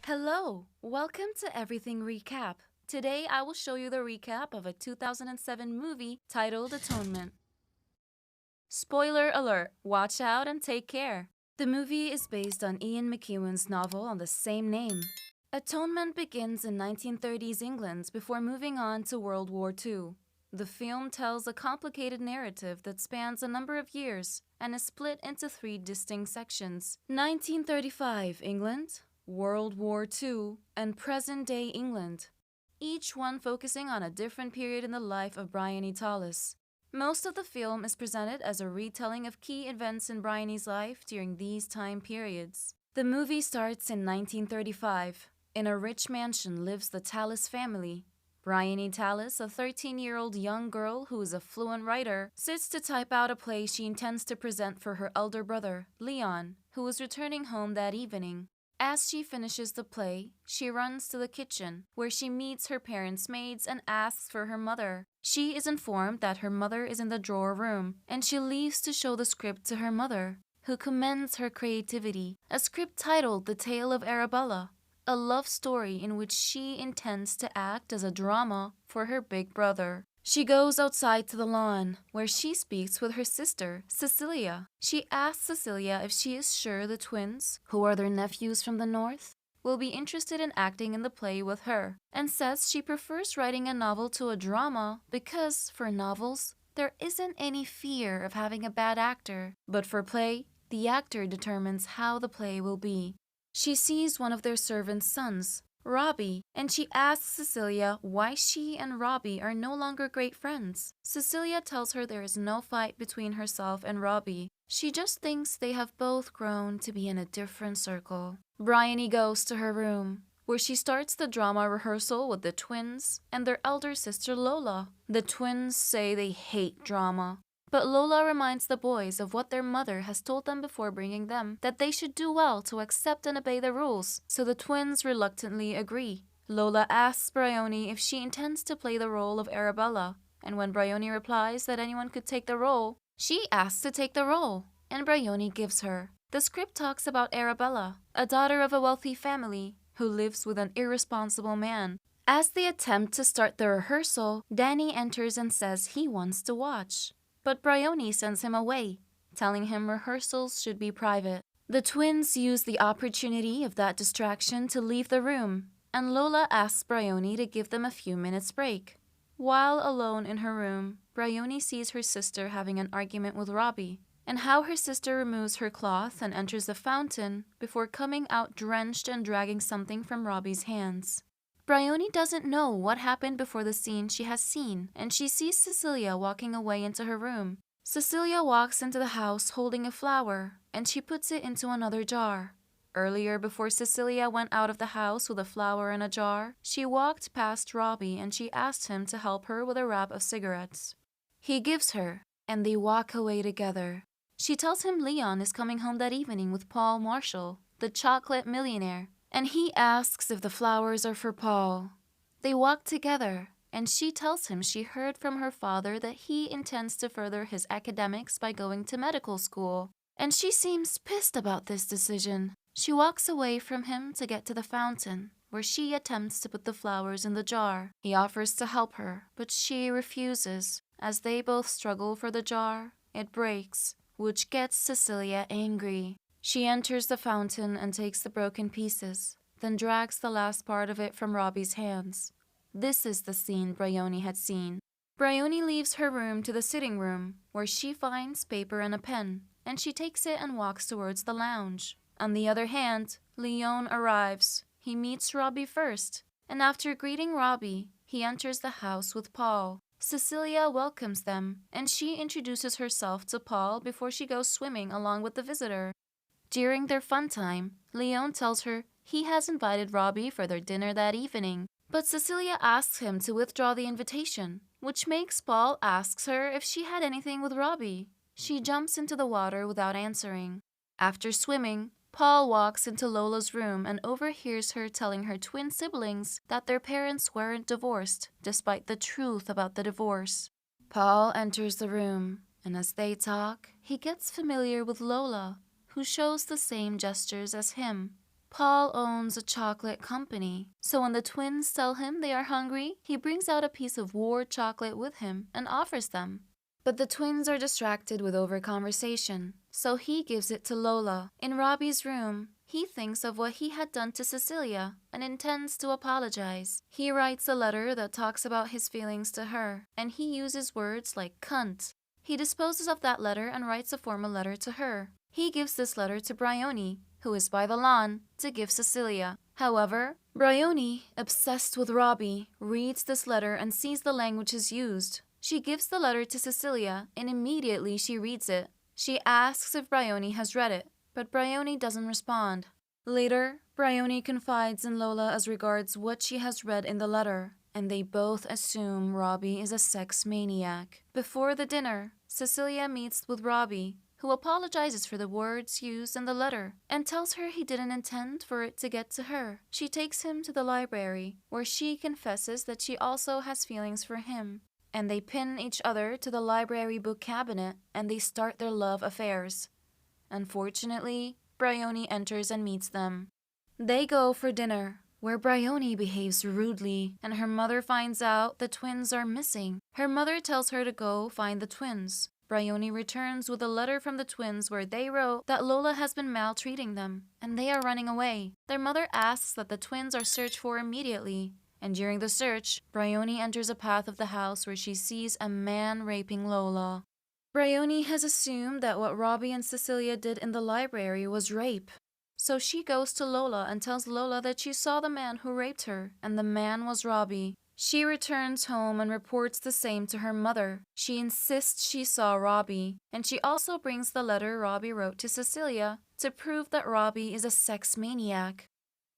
Hello, welcome to Everything Recap. Today I will show you the recap of a 2007 movie titled Atonement. Spoiler alert, watch out and take care. The movie is based on Ian McEwan's novel on the same name. Atonement begins in 1930s England before moving on to World War II. The film tells a complicated narrative that spans a number of years and is split into three distinct sections: 1935 England, World War II, and present-day England, each one focusing on a different period in the life of Briony Tallis. Most of the film is presented as a retelling of key events in Briony's life during these time periods. The movie starts in 1935. In a rich mansion lives the Tallis family. Briony Tallis, a 13-year-old young girl who is a fluent writer, sits to type out a play she intends to present for her elder brother, Leon, who is returning home that evening. As she finishes the play, she runs to the kitchen, where she meets her parents' maids and asks for her mother. She is informed that her mother is in the drawer room, and she leaves to show the script to her mother, who commends her creativity, a script titled The Tale of Arabella, a love story in which she intends to act as a drama for her big brother. She goes outside to the lawn, where she speaks with her sister, Cecilia. She asks Cecilia if she is sure the twins, who are their nephews from the north, will be interested in acting in the play with her, and says she prefers writing a novel to a drama because, for novels, there isn't any fear of having a bad actor, but for play, the actor determines how the play will be. She sees one of their servants' sons, Robbie, and she asks Cecilia why she and Robbie are no longer great friends. Cecilia tells her there is no fight between herself and Robbie. She just thinks they have both grown to be in a different circle. Briony goes to her room, where she starts the drama rehearsal with the twins and their elder sister Lola. The twins say they hate drama, but Lola reminds the boys of what their mother has told them before bringing them, that they should do well to accept and obey the rules, so the twins reluctantly agree. Lola asks Briony if she intends to play the role of Arabella, and when Briony replies that anyone could take the role, she asks to take the role, and Briony gives her. The script talks about Arabella, a daughter of a wealthy family, who lives with an irresponsible man. As they attempt to start the rehearsal, Danny enters and says he wants to watch. But Briony sends him away, telling him rehearsals should be private. The twins use the opportunity of that distraction to leave the room, and Lola asks Briony to give them a few minutes break. While alone in her room, Briony sees her sister having an argument with Robbie, and how her sister removes her cloth and enters the fountain before coming out drenched and dragging something from Robbie's hands. Briony doesn't know what happened before the scene she has seen, and she sees Cecilia walking away into her room. Cecilia walks into the house holding a flower, and she puts it into another jar. Earlier, before Cecilia went out of the house with a flower in a jar, she walked past Robbie and she asked him to help her with a wrap of cigarettes. He gives her, and they walk away together. She tells him Leon is coming home that evening with Paul Marshall, the chocolate millionaire, and he asks if the flowers are for Paul. They walk together, and she tells him she heard from her father that he intends to further his academics by going to medical school, and she seems pissed about this decision. She walks away from him to get to the fountain, where she attempts to put the flowers in the jar. He offers to help her, but she refuses. As they both struggle for the jar, it breaks, which gets Cecilia angry. She enters the fountain and takes the broken pieces, then drags the last part of it from Robbie's hands. This is the scene Briony had seen. Briony leaves her room to the sitting room, where she finds paper and a pen, and she takes it and walks towards the lounge. On the other hand, Leon arrives. He meets Robbie first, and after greeting Robbie, he enters the house with Paul. Cecilia welcomes them, and she introduces herself to Paul before she goes swimming along with the visitor. During their fun time, Leon tells her he has invited Robbie for their dinner that evening, but Cecilia asks him to withdraw the invitation, which makes Paul ask her if she had anything with Robbie. She jumps into the water without answering. After swimming, Paul walks into Lola's room and overhears her telling her twin siblings that their parents weren't divorced, despite the truth about the divorce. Paul enters the room, and as they talk, he gets familiar with Lola, who shows the same gestures as him. Paul owns a chocolate company, so when the twins tell him they are hungry, he brings out a piece of war chocolate with him and offers them. But the twins are distracted with over-conversation, so he gives it to Lola. In Robbie's room, he thinks of what he had done to Cecilia and intends to apologize. He writes a letter that talks about his feelings to her, and he uses words like cunt. He disposes of that letter and writes a formal letter to her. He gives this letter to Briony, who is by the lawn, to give Cecilia. However, Briony, obsessed with Robbie, reads this letter and sees the languages used. She gives the letter to Cecilia, and immediately she reads it. She asks if Briony has read it, but Briony doesn't respond. Later, Briony confides in Lola as regards what she has read in the letter, and they both assume Robbie is a sex maniac. Before the dinner, Cecilia meets with Robbie, who apologizes for the words used in the letter and tells her he didn't intend for it to get to her. She takes him to the library, where she confesses that she also has feelings for him, and they pin each other to the library book cabinet and they start their love affairs. Unfortunately, Briony enters and meets them. They go for dinner, where Briony behaves rudely and her mother finds out the twins are missing. Her mother tells her to go find the twins. Briony returns with a letter from the twins where they wrote that Lola has been maltreating them and they are running away. Their mother asks that the twins are searched for immediately, and during the search, Briony enters a path of the house where she sees a man raping Lola. Briony has assumed that what Robbie and Cecilia did in the library was rape. So she goes to Lola and tells Lola that she saw the man who raped her, and the man was Robbie. She returns home and reports the same to her mother. She insists she saw Robbie, and she also brings the letter Robbie wrote to Cecilia to prove that Robbie is a sex maniac.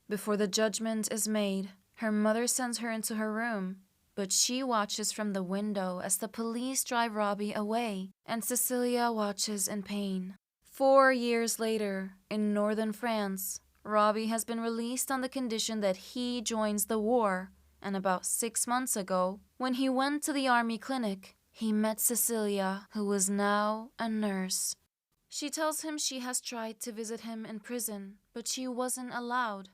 Before the judgment is made, her mother sends her into her room, but she watches from the window as the police drive Robbie away, and Cecilia watches in pain. 4 years later, in northern France, Robbie has been released on the condition that he joins the war, and about 6 months ago, when he went to the army clinic, he met Cecilia, who was now a nurse. She tells him she has tried to visit him in prison, but she wasn't allowed,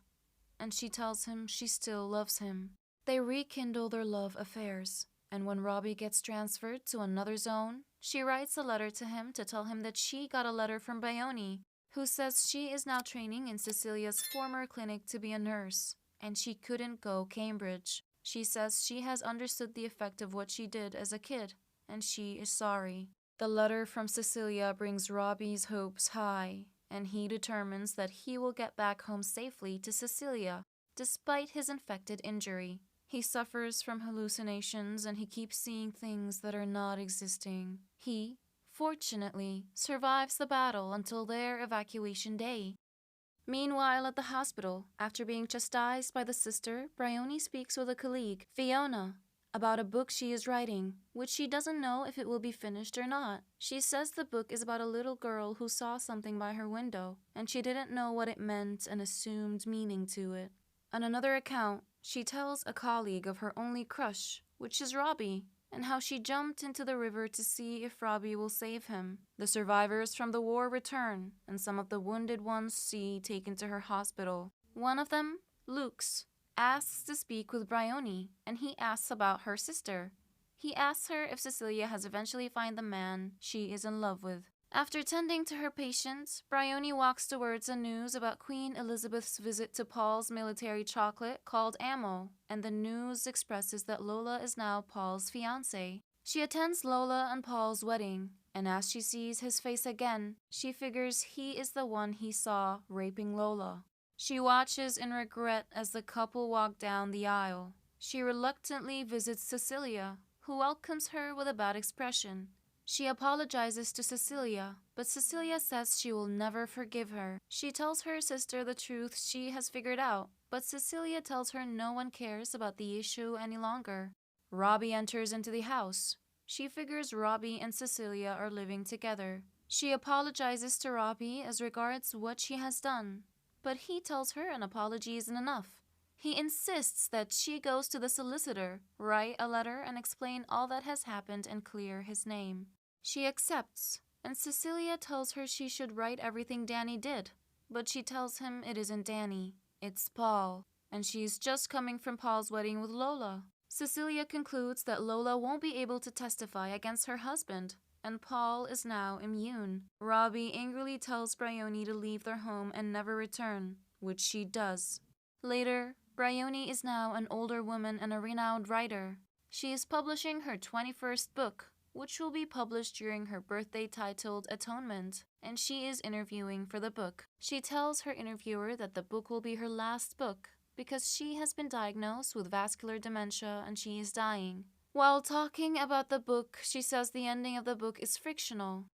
and she tells him she still loves him. They rekindle their love affairs, and when Robbie gets transferred to another zone, she writes a letter to him to tell him that she got a letter from Briony, who says she is now training in Cecilia's former clinic to be a nurse, and she couldn't go Cambridge. She says she has understood the effect of what she did as a kid, and she is sorry. The letter from Cecilia brings Robbie's hopes high, and he determines that he will get back home safely to Cecilia, despite his infected injury. He suffers from hallucinations and he keeps seeing things that are not existing. He, fortunately, survives the battle until their evacuation day. Meanwhile, at the hospital, after being chastised by the sister, Briony speaks with a colleague, Fiona, about a book she is writing, which she doesn't know if it will be finished or not. She says the book is about a little girl who saw something by her window, and she didn't know what it meant and assumed meaning to it. On another account, she tells a colleague of her only crush, which is Robbie, and how she jumped into the river to see if Robbie will save him. The survivors from the war return, and some of the wounded ones she taken to her hospital. One of them, Luke's, asks to speak with Briony, and he asks about her sister. He asks her if Cecilia has eventually found the man she is in love with. After tending to her patient, Briony walks towards the news about Queen Elizabeth's visit to Paul's military chocolate called Ammo, and the news expresses that Lola is now Paul's fiancé. She attends Lola and Paul's wedding, and as she sees his face again, she figures he is the one he saw raping Lola. She watches in regret as the couple walk down the aisle. She reluctantly visits Cecilia, who welcomes her with a bad expression. She apologizes to Cecilia, but Cecilia says she will never forgive her. She tells her sister the truth she has figured out, but Cecilia tells her no one cares about the issue any longer. Robbie enters into the house. She figures Robbie and Cecilia are living together. She apologizes to Robbie as regards what she has done, but he tells her an apology isn't enough. He insists that she goes to the solicitor, write a letter and explain all that has happened and clear his name. She accepts, and Cecilia tells her she should write everything Danny did, but she tells him it isn't Danny. It's Paul, and she's just coming from Paul's wedding with Lola. Cecilia concludes that Lola won't be able to testify against her husband, and Paul is now immune. Robbie angrily tells Briony to leave their home and never return, which she does. Later, Briony is now an older woman and a renowned writer. She is publishing her 21st book, which will be published during her birthday, titled Atonement, and she is interviewing for the book. She tells her interviewer that the book will be her last book because she has been diagnosed with vascular dementia and she is dying. While talking about the book, she says the ending of the book is fictional,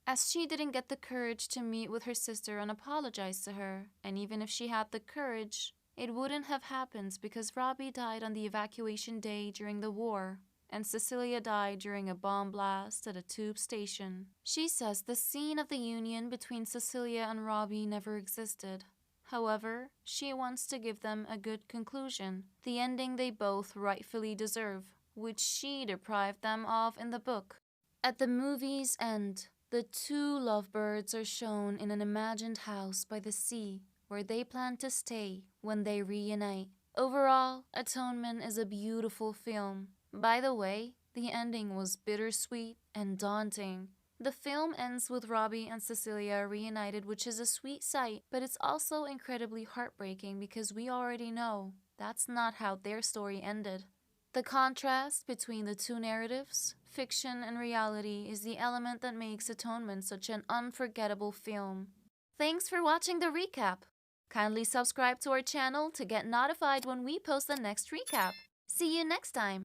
as she didn't get the courage to meet with her sister and apologize to her, and even if she had the courage, it wouldn't have happened because Robbie died on the evacuation day during the war, and Cecilia died during a bomb blast at a tube station. She says the scene of the union between Cecilia and Robbie never existed. However, she wants to give them a good conclusion, the ending they both rightfully deserve, which she deprived them of in the book. At the movie's end, the two lovebirds are shown in an imagined house by the sea, where they plan to stay when they reunite. Overall, Atonement is a beautiful film. By the way, the ending was bittersweet and daunting. The film ends with Robbie and Cecilia reunited, which is a sweet sight, but it's also incredibly heartbreaking because we already know that's not how their story ended. The contrast between the two narratives, fiction and reality, is the element that makes Atonement such an unforgettable film. Thanks for watching the recap. Kindly subscribe to our channel to get notified when we post the next recap. See you next time!